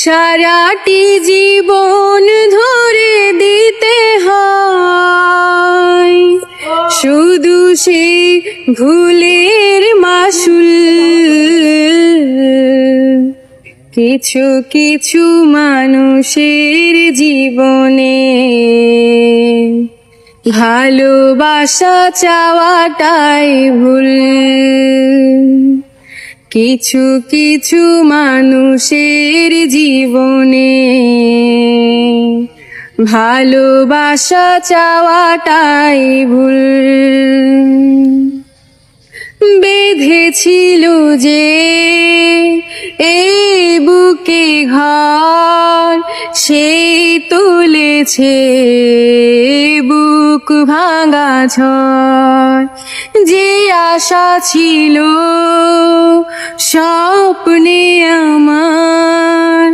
সারাটি জীবন ধরে দিতে হয় শুধু সে ভুলের মাসুল। কিছু কিছু মানুষের জীবনে ভালোবাসা চাওয়াটাই ভুল। কিছু কিছু মানুষের জীবনে ভালোবাসা চাওয়াটাই ভুল। বেঁধেছিল যে এই বুকে ঘর, সেই তুলেছে বুক ভাঙা ঝড়। যে আশা ছিল স্বপ্নে আমার,